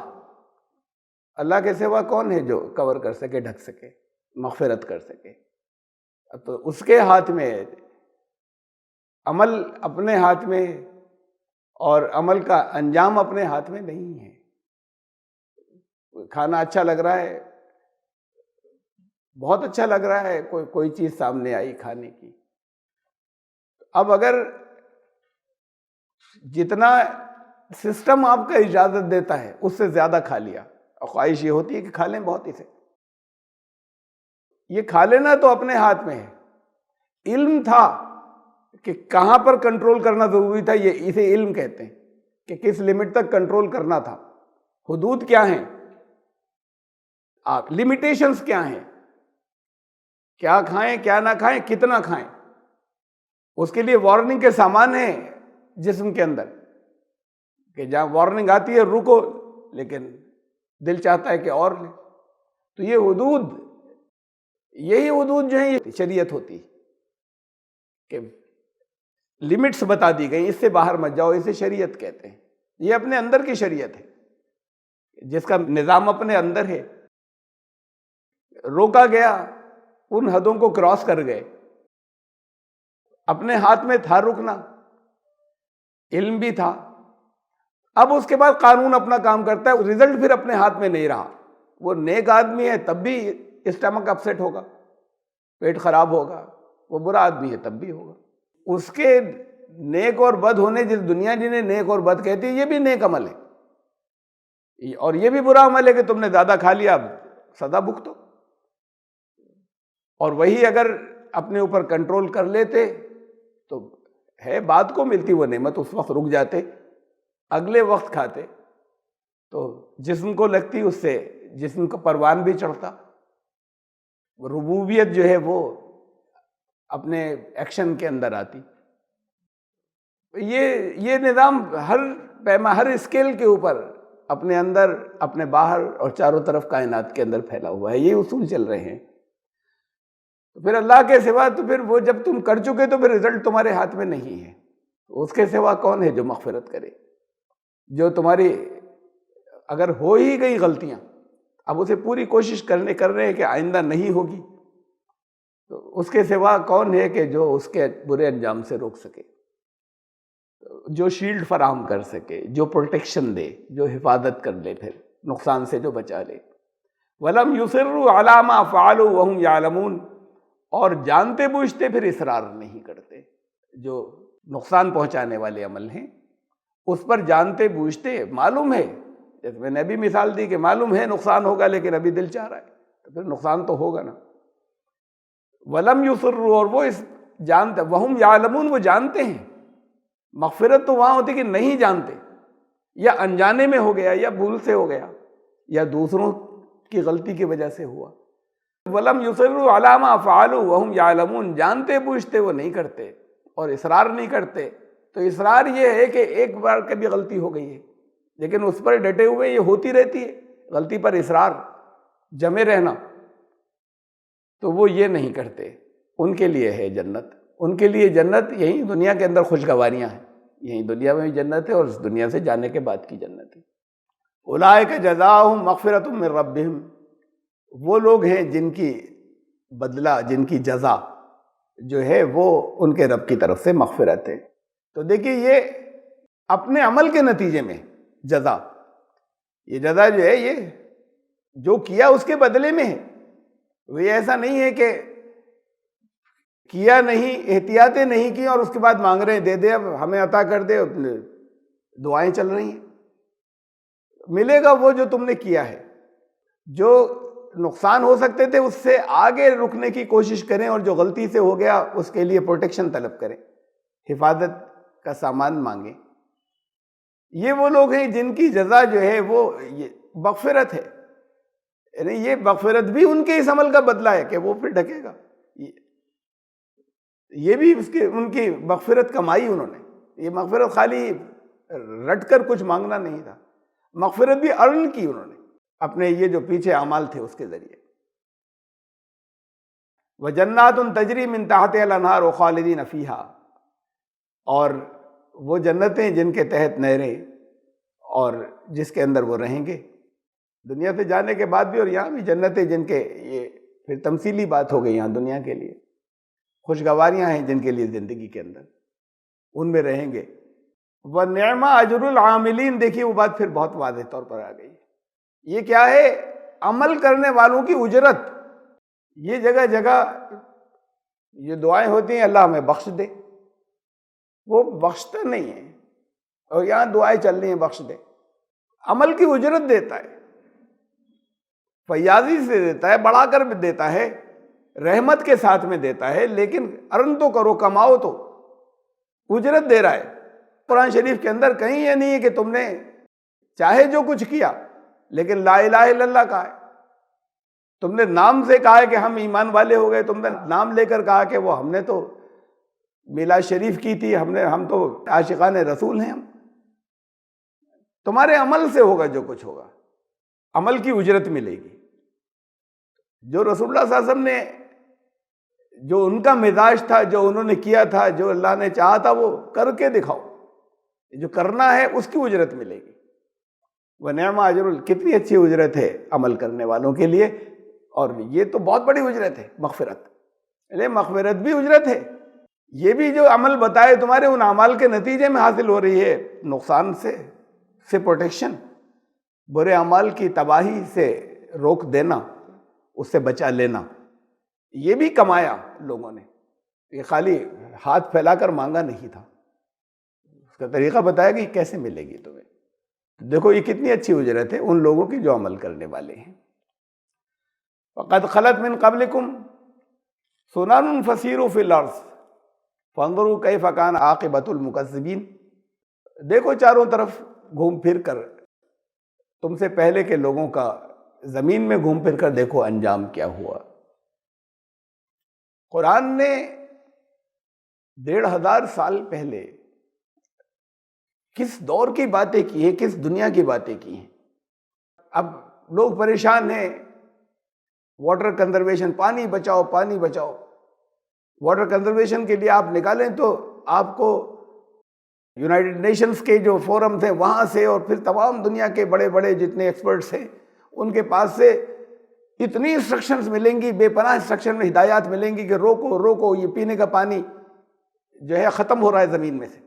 اللہ کے سوا کون ہے جو کور کر سکے، ڈھک سکے، مغفرت کر سکے. اب تو اس کے ہاتھ میں ہے، عمل اپنے ہاتھ میں اور عمل کا انجام اپنے ہاتھ میں نہیں ہے. کھانا اچھا لگ رہا ہے، بہت اچھا لگ رہا ہے، کوئی چیز سامنے آئی کھانے کی. اب اگر جتنا سسٹم آپ کا اجازت دیتا ہے اس سے زیادہ کھا لیا، اور خواہش یہ ہوتی ہے کہ کھا لیں بہت اسے، یہ کھا لینا تو اپنے ہاتھ میں ہے. علم تھا کہ کہاں پر کنٹرول کرنا ضروری تھا، یہ اسے علم کہتے ہیں کہ کس لمٹ تک کنٹرول کرنا تھا. حدود کیا ہیں، لمیٹیشنز کیا ہیں، کیا کھائیں کیا نہ کھائیں، کتنا کھائیں. اس کے لیے وارننگ کے سامان ہیں جسم کے اندر کہ جہاں وارننگ آتی ہے رکو، لیکن دل چاہتا ہے کہ اور لیں. تو یہ حدود، یہی حدود جو ہیں یہ شریعت ہوتی ہے کہ لمٹس بتا دی گئی، اس سے باہر مت جاؤ، اسے شریعت کہتے ہیں. یہ اپنے اندر کی شریعت ہے جس کا نظام اپنے اندر ہے. روکا گیا، ان حدوں کو کراس کر گئے. اپنے ہاتھ میں تھا رکنا، علم بھی تھا. اب اس کے بعد قانون اپنا کام کرتا ہے، رزلٹ پھر اپنے ہاتھ میں نہیں رہا. وہ نیک آدمی ہے تب بھی اسٹمک اپسیٹ ہوگا، پیٹ خراب ہوگا. وہ برا آدمی ہے تب بھی ہوگا. اس کے نیک اور بد ہونے، جس دنیا جنہیں نیک اور بد کہتی ہے، یہ بھی نیک عمل ہے، اور یہ بھی برا عمل ہے کہ تم نے زیادہ کھا لیا، اب سزا بھگتو. اور وہی اگر اپنے اوپر کنٹرول کر لیتے تو ہے بات کو ملتی وہ نعمت، اس وقت رک جاتے، اگلے وقت کھاتے تو جسم کو لگتی، اس سے جسم کا پروان بھی چڑھتا. ربوبیت جو ہے وہ اپنے ایکشن کے اندر آتی. یہ نظام ہر پیما، ہر اسکیل کے اوپر اپنے اندر، اپنے باہر اور چاروں طرف کائنات کے اندر پھیلا ہوا ہے. یہ اصول چل رہے ہیں. پھر اللہ کے سوا تو پھر وہ جب تم کر چکے تو پھر رزلٹ تمہارے ہاتھ میں نہیں ہے. اس کے سوا کون ہے جو مغفرت کرے؟ جو تمہاری اگر ہو ہی گئی غلطیاں، اب اسے پوری کوشش کر رہے ہیں کہ آئندہ نہیں ہوگی، تو اس کے سوا کون ہے کہ جو اس کے برے انجام سے روک سکے، جو شیلڈ فراہم کر سکے، جو پروٹیکشن دے، جو حفاظت کر لے، پھر نقصان سے جو بچا لے. وَلَمْ يُصِرُّوا عَلَىٰ مَا فَعَلُوا وَهُمْ يَعْلَمُونَ، اور جانتے بوجھتے پھر اصرار نہیں کرتے. جو نقصان پہنچانے والے عمل ہیں اس پر جانتے بوجھتے معلوم ہے، جیسے میں نے ابھی مثال دی کہ معلوم ہے نقصان ہوگا لیکن ابھی دل چاہ رہا ہے، تو پھر نقصان تو ہوگا نا. وَلَمْ يُصِرُّوا، اور وہ اس جانتے، وَهُمْ يَعْلَمُونَ، وہ جانتے ہیں. مغفرت تو وہاں ہوتی کہ نہیں جانتے، یا انجانے میں ہو گیا، یا بھول سے ہو گیا، یا دوسروں کی غلطی کی وجہ سے ہوا. وَلَمْ يُصِرُّوا عَلَىٰ مَا فَعَلُوا وَهُمْ يَعْلَمُونَ، جانتے بوجھتے وہ نہیں کرتے اور اصرار نہیں کرتے. تو اصرار یہ ہے کہ ایک بار کبھی غلطی ہو گئی ہے لیکن اس پر ڈٹے ہوئے یہ ہوتی رہتی ہے، غلطی پر اصرار، جمے رہنا. تو وہ یہ نہیں کرتے. ان کے لیے ہے جنت. ان کے لیے جنت یہی دنیا کے اندر خوشگواریاں ہیں، یہی دنیا میں بھی جنت ہے اور اس دنیا سے جانے کے بعد کی جنت ہے. اولئک جزاؤہم مغفرۃ من ربہم، وہ لوگ ہیں جن کی بدلہ، جن کی جزا جو ہے وہ ان کے رب کی طرف سے مغفرت ہے۔ تو دیکھیے یہ اپنے عمل کے نتیجے میں جزا، یہ جزا جو ہے یہ جو کیا اس کے بدلے میں ہے۔ وہ ایسا نہیں ہے کہ کیا نہیں، احتیاطیں نہیں کی اور اس کے بعد مانگ رہے ہیں دے دے اب ہمیں عطا کر دے، دعائیں چل رہی ہیں۔ ملے گا وہ جو تم نے کیا ہے۔ جو نقصان ہو سکتے تھے اس سے آگے رکنے کی کوشش کریں، اور جو غلطی سے ہو گیا اس کے لیے پروٹیکشن طلب کریں، حفاظت کا سامان مانگیں۔ یہ وہ لوگ ہیں جن کی جزا جو ہے وہ مغفرت ہے، یعنی یہ مغفرت بھی ان کے اس عمل کا بدلہ ہے کہ وہ پھر ڈھکے گا۔ یہ بھی ان کی مغفرت کمائی انہوں نے۔ یہ مغفرت خالی رٹ کر کچھ مانگنا نہیں تھا، مغفرت بھی ارن کی انہوں نے اپنے یہ جو پیچھے اعمال تھے اس کے ذریعے۔ وَجَنَّاتٌ تَجْرِي مِن تَحْتِهَا الْأَنْهَارُ خَالِدِينَ فِيهَا، اور وہ جنتیں جن کے تحت نہریں اور جس کے اندر وہ رہیں گے دنیا سے جانے کے بعد بھی، اور یہاں بھی جنتیں جن کے، یہ پھر تمثیلی بات ہو گئی یہاں دنیا کے لیے، خوشگواریاں ہیں جن کے لیے زندگی کے اندر، ان میں رہیں گے۔ وَنِعْمَ أَجْرُ الْعَامِلِينَ، دیکھیے وہ بات پھر بہت واضح طور پر آ گئی۔ یہ کیا ہے؟ عمل کرنے والوں کی اجرت۔ یہ جگہ جگہ یہ دعائیں ہوتی ہیں اللہ ہمیں بخش دے، وہ بخشتا نہیں ہے، اور یہاں دعائیں چل رہی ہیں بخش دے۔ عمل کی اجرت دیتا ہے، فیاضی سے دیتا ہے، بڑھا کر بھی دیتا ہے، رحمت کے ساتھ میں دیتا ہے، لیکن ارن تو کرو، کماؤ تو، اجرت دے رہا ہے۔ قرآن شریف کے اندر کہیں یہ نہیں ہے کہ تم نے چاہے جو کچھ کیا لیکن لا الہ الا اللہ کہا ہے، تم نے نام سے کہا ہے کہ ہم ایمان والے ہو گئے، تم نے نام لے کر کہا کہ وہ ہم نے تو میلاد شریف کی تھی، ہم تو عاشقان رسول ہیں، ہم تمہارے عمل سے ہوگا جو کچھ ہوگا، عمل کی اجرت ملے گی۔ جو رسول اللہ صلی اللہ علیہ وسلم نے، جو ان کا مزاج تھا، جو انہوں نے کیا تھا، جو اللہ نے چاہا تھا وہ کر کے دکھاؤ، جو کرنا ہے اس کی اجرت ملے گی۔ وَنِعْمَ أَجْرُ، کتنی اچھی اجرت ہے عمل کرنے والوں کے لیے، اور یہ تو بہت بڑی اجرت ہے مغفرت، یعنی مغفرت بھی اجرت ہے۔ یہ بھی جو عمل بتائے تمہارے ان اعمال کے نتیجے میں حاصل ہو رہی ہے، نقصان سے پروٹیکشن، برے اعمال کی تباہی سے روک دینا، اس سے بچا لینا، یہ بھی کمایا لوگوں نے۔ یہ خالی ہاتھ پھیلا کر مانگا نہیں تھا، اس کا طریقہ بتایا کہ کیسے ملے گی تمہیں۔ دیکھو یہ کتنی اچھی اجرت ہے ان لوگوں کی جو عمل کرنے والے ہیں۔ وَقَدْ خَلَتْ مِن قَبْلِكُمْ سُنَنٌ فَسِيرُوا فِي الْأَرْضِ فَانظُرُوا كَيْفَ كَانَ عَاقِبَةُ الْمُكَذِّبِينَ، دیکھو چاروں طرف گھوم پھر کر، تم سے پہلے کے لوگوں کا زمین میں گھوم پھر کر دیکھو انجام کیا ہوا۔ قرآن نے 1500 سال پہلے کس دور کی باتیں کی ہیں، کس دنیا کی باتیں کی ہیں۔ اب لوگ پریشان ہیں، واٹر کنزرویشن، پانی بچاؤ پانی بچاؤ۔ واٹر کنزرویشن کے لیے آپ نکالیں تو آپ کو یونائٹڈ نیشنز کے جو فورمز ہیں وہاں سے، اور پھر تمام دنیا کے بڑے بڑے جتنے ایکسپرٹس ہیں ان کے پاس سے اتنی انسٹرکشنز ملیں گی، بے پناہ انسٹرکشن میں ہدایات ملیں گی کہ روکو روکو، یہ پینے کا پانی جو ہے ختم ہو رہا ہے زمین میں سے۔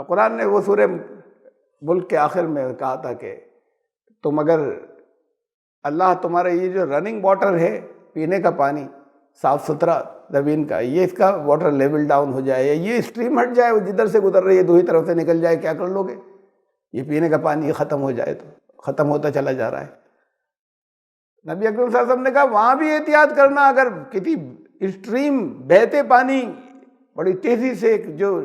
قرآن نے وہ سورہ ملک کے آخر میں کہا تھا کہ تم اگر اللہ تمہارا یہ جو رننگ واٹر ہے، پینے کا پانی صاف ستھرا زمین کا، یہ اس کا واٹر لیول ڈاؤن ہو جائے، یا یہ اسٹریم ہٹ جائے، وہ جدھر سے گزر رہی ہے دوسری طرف سے نکل جائے، کیا کر لو گے؟ یہ پینے کا پانی ختم ہو جائے، تو ختم ہوتا چلا جا رہا ہے۔ نبی اکرم صلی اللہ علیہ وسلم نے کہا وہاں بھی احتیاط کرنا، اگر کسی اسٹریم بہتے پانی بڑی تیزی سے جو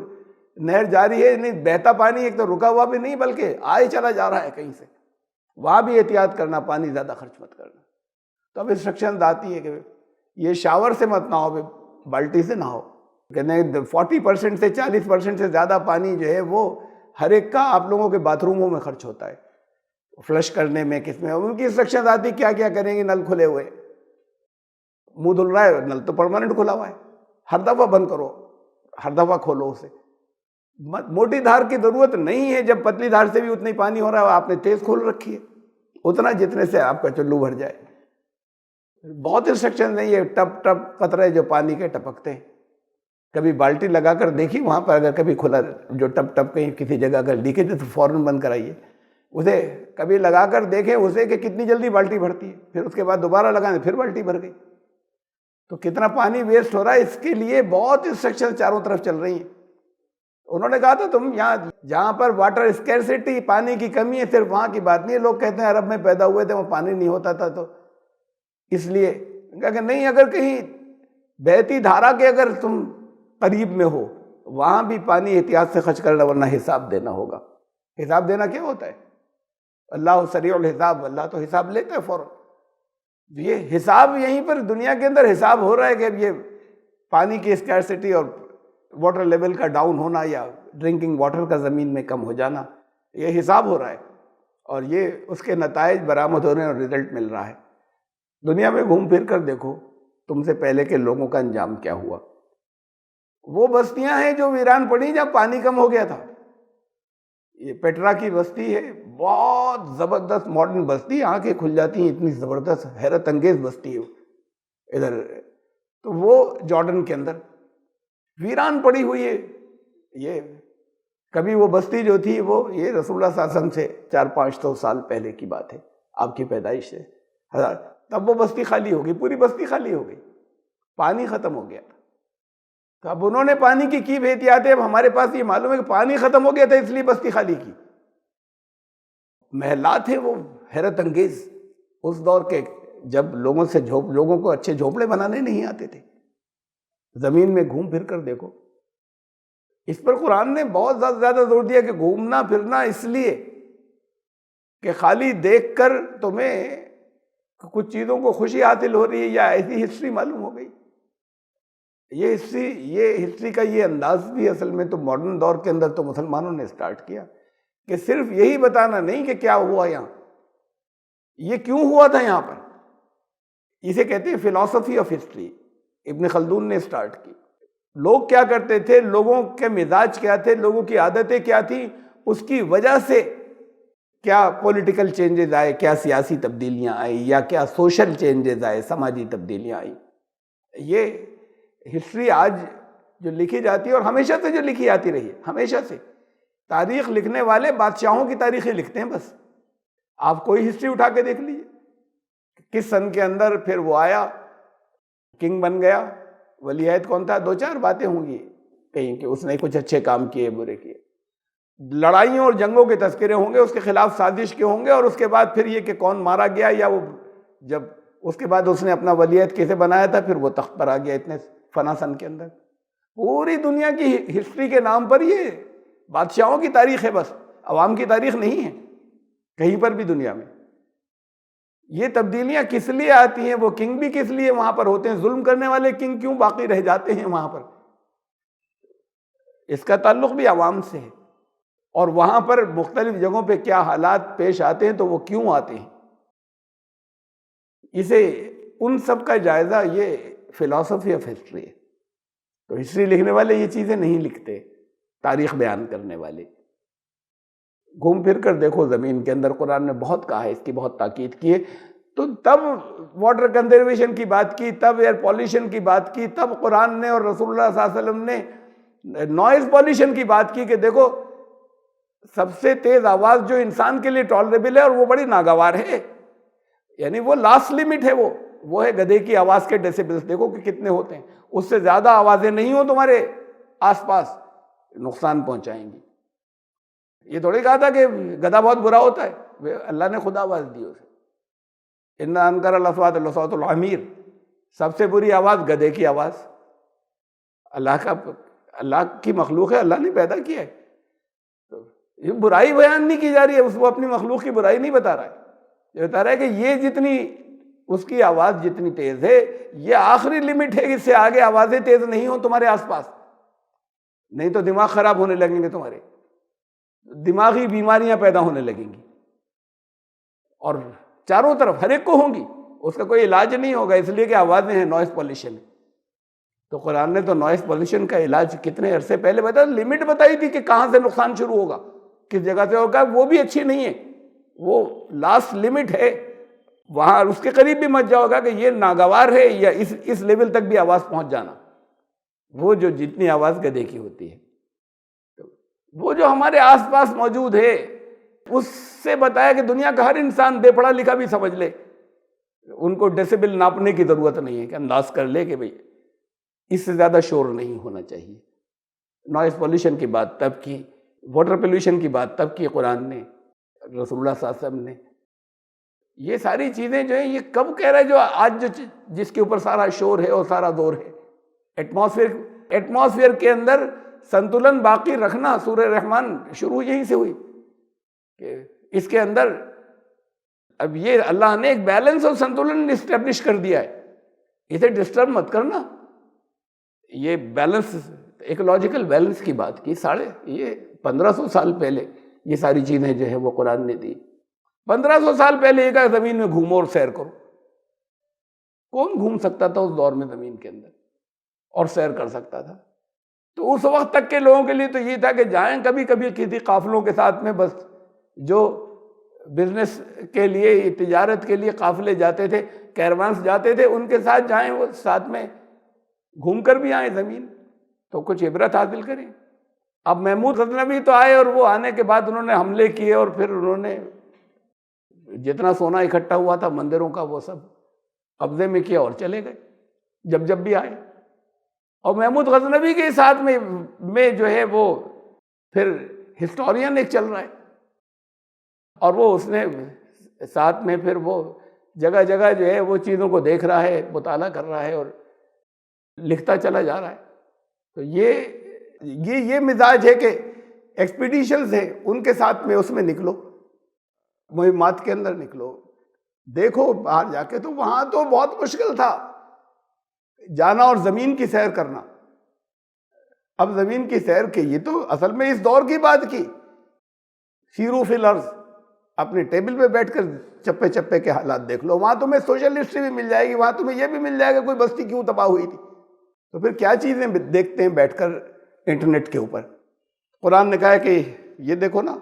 نہر جاری ہے، نہیں بہتا پانی ایک تو رکا ہوا بھی نہیں بلکہ آئے چلا جا رہا ہے کہیں سے، وہاں بھی احتیاط کرنا، پانی زیادہ خرچ مت کرنا۔ تو اب انسٹرکشن آتی ہے کہ یہ شاور سے مت نہ ہو، بالٹی سے نہ ہو، کہ نہیں 40% سے 40% سے زیادہ پانی جو ہے وہ ہر ایک کا آپ لوگوں کے باتھ روموں میں خرچ ہوتا ہے، فلش کرنے میں، کس میں، ان کی انسٹرکشن آتی کیا کیا کریں گے۔ نل کھلے ہوئے، منہ دھل رہا ہے، نل تو پرماننٹ کھلا ہوا ہے، ہر دفعہ بند کرو، ہر دفعہ کھولو اسے۔ موٹی دھار کی ضرورت نہیں ہے، جب پتلی دھار سے بھی اتنا ہی پانی ہو رہا ہے آپ نے تیز کھول رکھی ہے، اتنا جتنے سے آپ کا چلو بھر جائے. بہت انسٹرکشن ہیں. یہ ٹپ ٹپ قطرے جو پانی کے ٹپکتے ہیں, کبھی بالٹی لگا کر دیکھیے وہاں پر اگر کبھی کھلا جو ٹپ ٹپ کہیں کسی جگہ اگر لیکیج ہے تو فوراً بند کرائیے. اسے کبھی لگا کر دیکھیں اسے کہ کتنی جلدی بالٹی بھرتی ہے, پھر اس کے بعد دوبارہ لگائیں پھر بالٹی بھر گئی. تو کتنا پانی ویسٹ ہو رہا ہے, اس کے لیے بہت انسٹرکشن چاروں طرف چل رہی ہیں. انہوں نے کہا تھا تم یہاں جہاں پر واٹر اسکیرسٹی, پانی کی کمی ہے, صرف وہاں کی بات نہیں ہے. لوگ کہتے ہیں عرب میں پیدا ہوئے تھے, وہ پانی نہیں ہوتا تھا تو اس لیے کہا کہ نہیں, اگر کہیں بہتی دھارا کے اگر تم قریب میں ہو وہاں بھی پانی احتیاط سے خرچ کرنا, ورنہ حساب دینا ہوگا. حساب دینا کیا ہوتا ہے؟ اللہ سریع الحساب, اللہ تو حساب لیتا ہے فوراً. یہ حساب یہیں پر دنیا کے اندر حساب ہو رہا ہے کہ اب یہ پانی کی اسکیرسٹی اور واٹر لیول کا ڈاؤن ہونا یا ڈرنکنگ واٹر کا زمین میں کم ہو جانا, یہ حساب ہو رہا ہے اور یہ اس کے نتائج برآمد ہو رہے ہیں اور رزلٹ مل رہا ہے. دنیا میں گھوم پھر کر دیکھو تم سے پہلے کے لوگوں کا انجام کیا ہوا. وہ بستیاں ہیں جو ویران پڑی جہاں پانی کم ہو گیا تھا. یہ پیٹرا کی بستی ہے, بہت زبردست ماڈرن بستی, آنکھیں کھل جاتی ہیں, اتنی زبردست حیرت انگیز بستی ہے ادھر. تو وہ جارڈن کے اندر ویران پڑی ہوئی ہے. یہ کبھی وہ بستی جو تھی وہ یہ رسول اللہ صلی اللہ علیہ وسلم سے 400-500 سال پہلے کی بات ہے, آپ کی پیدائش سے, تب وہ بستی خالی ہو گئی, پوری بستی خالی ہو گئی, پانی ختم ہو گیا تھا. تو اب انہوں نے پانی کی بھی احتیاط ہے. اب ہمارے پاس یہ معلوم ہے کہ پانی ختم ہو گیا تھا اس لیے بستی خالی کی. محلات ہیں وہ حیرت انگیز اس دور کے, جب لوگوں کو اچھے جھونپڑے بنانے نہیں آتے تھے. زمین میں گھوم پھر کر دیکھو. اس پر قرآن نے بہت زیادہ زور دیا کہ گھومنا پھرنا اس لیے کہ خالی دیکھ کر تمہیں کچھ چیزوں کو خوشی حاصل ہو رہی ہے یا ایسی ہسٹری معلوم ہو گئی. یہ ہسٹری کا یہ انداز بھی اصل میں تو ماڈرن دور کے اندر تو مسلمانوں نے اسٹارٹ کیا کہ صرف یہی بتانا نہیں کہ کیا ہوا یہاں, یہ کیوں ہوا تھا یہاں پر. اسے کہتے ہیں فلاسفی آف ہسٹری. ابن خلدون نے اسٹارٹ کی. لوگ کیا کرتے تھے, لوگوں کے مزاج کیا تھے, لوگوں کی عادتیں کیا تھیں, اس کی وجہ سے کیا پولیٹیکل چینجز آئے, کیا سیاسی تبدیلیاں آئیں, یا کیا سوشل چینجز آئے, سماجی تبدیلیاں آئیں. یہ ہسٹری آج جو لکھی جاتی ہے اور ہمیشہ سے جو لکھی آتی رہی ہے, ہمیشہ سے تاریخ لکھنے والے بادشاہوں کی تاریخیں لکھتے ہیں بس. آپ کوئی ہسٹری اٹھا کے دیکھ لیجیے کس سن کے اندر پھر وہ آیا, کنگ بن گیا, ولی عہد کون تھا, 2-4 باتیں ہوں گی کہیں کہ اس نے کچھ اچھے کام کیے برے کیے. لڑائیوں اور جنگوں کے تذکرے ہوں گے, اس کے خلاف سازش کے ہوں گے, اور اس کے بعد پھر یہ کہ کون مارا گیا, یا وہ جب اس کے بعد اس نے اپنا ولی عہد کیسے بنایا تھا, پھر وہ تخت پر آ گیا اتنے فنا سن کے اندر. پوری دنیا کی ہسٹری کے نام پر یہ بادشاہوں کی تاریخ ہے بس, عوام کی تاریخ نہیں ہے کہیں پر بھی دنیا میں. یہ تبدیلیاں کس لیے آتی ہیں, وہ کنگ بھی کس لیے وہاں پر ہوتے ہیں, ظلم کرنے والے کنگ کیوں باقی رہ جاتے ہیں وہاں پر, اس کا تعلق بھی عوام سے ہے. اور وہاں پر مختلف جگہوں پہ کیا حالات پیش آتے ہیں تو وہ کیوں آتے ہیں, اسے ان سب کا جائزہ یہ فلاسفی آف ہسٹری ہے. تو ہسٹری لکھنے والے یہ چیزیں نہیں لکھتے, تاریخ بیان کرنے والے. گھوم پھر کر دیکھو زمین کے اندر, قرآن نے بہت کہا ہے, اس کی بہت تاکید کی ہے. تو تب واٹر کنزرویشن کی بات کی, تب ایئر پالیوشن کی بات کی, تب قرآن نے اور رسول اللہ صلی اللہ علیہ وسلم نے نوائز پالیوشن کی بات کی کہ دیکھو سب سے تیز آواز جو انسان کے لیے ٹالریبل ہے اور وہ بڑی ناگوار ہے, یعنی وہ لاسٹ لمٹ ہے, وہ ہے گدھے کی آواز کے ڈیسیبلز. دیکھو کہ کتنے ہوتے ہیں, اس سے زیادہ آوازیں نہیں ہوں تمہارے آس پاس, نقصان پہنچائیں گی. یہ تھوڑی کہا تھا کہ گدھا بہت برا ہوتا ہے, اللہ نے خود آواز دی اسے. ان انکر الاصوات لصوت الحمیر, سب سے بری آواز گدھے کی آواز. اللہ کی مخلوق ہے, اللہ نے پیدا کیا ہے. یہ برائی بیان نہیں کی جا رہی ہے, وہ اپنی مخلوق کی برائی نہیں بتا رہا ہے, یہ بتا رہا ہے کہ یہ جتنی اس کی آواز جتنی تیز ہے یہ آخری لمٹ ہے, اس سے آگے آوازیں تیز نہیں ہوں تمہارے آس پاس, نہیں تو دماغ خراب ہونے لگیں گے تمہارے, دماغی بیماریاں پیدا ہونے لگیں گی, اور چاروں طرف ہر ایک کو ہوں گی, اس کا کوئی علاج نہیں ہوگا, اس لیے کہ آوازیں ہیں, نوائز پولیوشن. تو قرآن نے تو نوائز پولیوشن کا علاج کتنے عرصے پہلے بتایا, لمٹ بتائی تھی کہ کہاں سے نقصان شروع ہوگا, کس جگہ سے ہوگا, وہ بھی اچھی نہیں ہے. وہ لاسٹ لمٹ ہے، وہاں اس کے قریب بھی مت جاؤ گا کہ یہ ناگوار ہے یا اس لیول تک بھی آواز پہنچ جانا، وہ جو جتنی آواز گدھے کی ہوتی ہے، وہ جو ہمارے آس پاس موجود ہے اس سے بتایا کہ دنیا کا ہر انسان بے پڑھا لکھا بھی سمجھ لے، ان کو ڈیسیبل ناپنے کی ضرورت نہیں ہے کہ انداز کر لے کہ بھئی اس سے زیادہ شور نہیں ہونا چاہیے۔ نوائز پولیوشن کی بات تب کی، واٹر پولیوشن کی بات تب کی قرآن نے، رسول اللہ صلی اللہ علیہ وسلم نے۔ یہ ساری چیزیں جو ہیں یہ کب کہہ رہا ہے جو آج جس کے اوپر سارا شور ہے اور سارا دور ہے۔ ایٹماسفیئر کے اندر سنتولن باقی رکھنا، سورہ رحمان شروع یہیں سے ہوئی کہ اس کے اندر اب یہ اللہ نے ایک بیلنس اور سنتولن اسٹیبلش کر دیا ہے، اسے ڈسٹرب مت کرنا۔ یہ بیلنس، ایکولوجیکل بیلنس کی بات کی، یہ 1500 سال پہلے یہ ساری چیزیں جو ہے وہ قرآن نے دی۔ 1500 سال پہلے یہ کہا زمین میں گھومو اور سیر کرو، کون گھوم سکتا تھا اس دور میں زمین کے اندر اور سیر کر سکتا تھا؟ تو اس وقت تک کے لوگوں کے لیے تو یہ تھا کہ جائیں کبھی کبھی کسی قافلوں کے ساتھ میں، بس جو بزنس کے لیے، تجارت کے لیے قافلے جاتے تھے، کیروانس جاتے تھے، ان کے ساتھ جائیں، وہ ساتھ میں گھوم کر بھی آئیں زمین، تو کچھ عبرت حاصل کریں۔ اب محمود غزنوی تو آئے اور وہ آنے کے بعد انہوں نے حملے کیے اور پھر انہوں نے جتنا سونا اکٹھا ہوا تھا مندروں کا وہ سب قبضے میں کیا اور چلے گئے جب بھی آئے۔ اور محمود غزنوی کے ساتھ میں جو ہے وہ پھر ہسٹورین ایک چل رہا ہے، اور وہ اس نے ساتھ میں پھر وہ جگہ جگہ جو ہے وہ چیزوں کو دیکھ رہا ہے، مطالعہ کر رہا ہے اور لکھتا چلا جا رہا ہے۔ تو یہ مزاج ہے کہ ایکسپیڈیشنز ہیں ان کے ساتھ میں اس میں نکلو، مہمات کے اندر نکلو، دیکھو باہر جا کے۔ تو وہاں تو بہت مشکل تھا جانا اور زمین کی سیر کرنا۔ اب زمین کی سیر کے یہ تو اصل میں اس دور کی بات کی، سیرو فی الارض، اپنے ٹیبل پہ بیٹھ کر چپے چپے کے حالات دیکھ لو، وہاں تمہیں سوشل ہسٹری بھی مل جائے گی، وہاں تمہیں یہ بھی مل جائے گا کوئی بستی کیوں تباہ ہوئی تھی۔ تو پھر کیا چیزیں دیکھتے ہیں بیٹھ کر انٹرنیٹ کے اوپر؟ قرآن نے کہا ہے کہ یہ دیکھو نا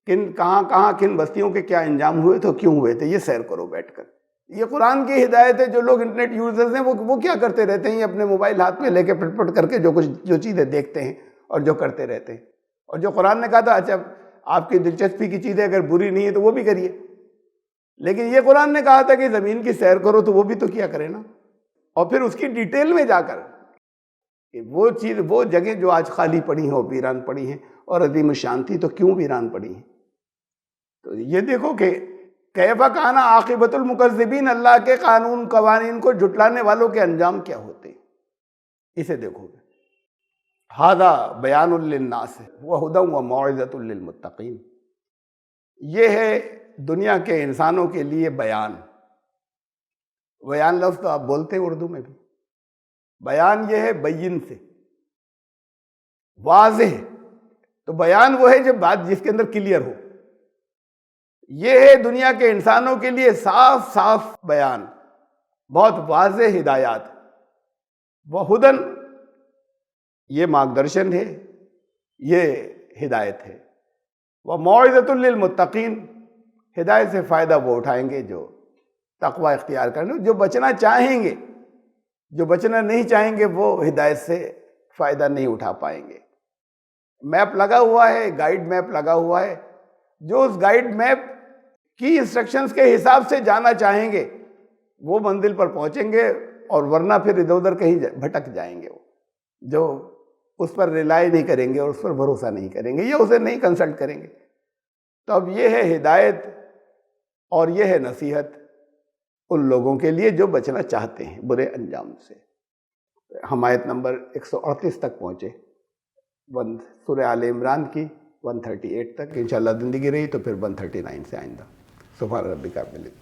کہاں کن بستیوں کے کیا انجام ہوئے تھے، کیوں ہوئے تھے، یہ سیر کرو بیٹھ کر۔ یہ قرآن کی ہدایت ہے۔ جو لوگ انٹرنیٹ یوزرز ہیں وہ کیا کرتے رہتے ہیں؟ یہ اپنے موبائل ہاتھ میں لے کے پٹ پٹ کر کے جو چیزیں دیکھتے ہیں اور جو کرتے رہتے ہیں۔ اور جو قرآن نے کہا تھا اچھا آپ کی دلچسپی کی چیزیں اگر بری نہیں ہے تو وہ بھی کریے، لیکن یہ قرآن نے کہا تھا کہ زمین کی سیر کرو تو وہ بھی تو کیا کرے نا۔ اور پھر اس کی ڈیٹیل میں جا کر کہ وہ جگہ جو آج خالی پڑی ہیں، وہ ویران پڑی ہیں اور عظیم الشان تھی، تو کیوں ویران پڑی ہیں؟ تو یہ دیکھو کہ کیف کان عاقبۃ المکذبین، اللہ کے قانون قوانین کو جھٹلانے والوں کے انجام کیا ہوتے ہیں، اسے دیکھو گے۔ ھذا بیان للناس وہدی وموعظۃ للمتقین، یہ ہے دنیا کے انسانوں کے لیے بیان۔ بیان لفظ تو آپ بولتے ہیں اردو میں بھی، بیان یہ ہے بین سے، واضح۔ تو بیان وہ ہے جب بات جس کے اندر کلیئر ہو، یہ ہے دنیا کے انسانوں کے لیے صاف صاف بیان، بہت واضح ہدایات۔ وہدن، یہ مارگدرشن ہے، یہ ہدایت ہے۔ وموعظۃ للمتقین، ہدایت سے فائدہ وہ اٹھائیں گے جو تقوی اختیار کریں، جو بچنا چاہیں گے۔ جو بچنا نہیں چاہیں گے وہ ہدایت سے فائدہ نہیں اٹھا پائیں گے۔ میپ لگا ہوا ہے، گائیڈ میپ لگا ہوا ہے، جو اس گائیڈ میپ کی انسٹرکشنز کے حساب سے جانا چاہیں گے وہ منزل پر پہنچیں گے، اور ورنہ پھر ادھر ادھر کہیں بھٹک جائیں گے۔ وہ جو اس پر ریلائی نہیں کریں گے اور اس پر بھروسہ نہیں کریں گے یا اسے نہیں کنسلٹ کریں گے۔ تو اب یہ ہے ہدایت اور یہ ہے نصیحت ان لوگوں کے لیے جو بچنا چاہتے ہیں برے انجام سے۔ ہم آیت نمبر 138 تک پہنچے، سورہ آل عمران کی 138 تک۔ انشاءاللہ زندگی رہی تو پھر 139 سے آئندہ۔ سبحان ربک رب العزت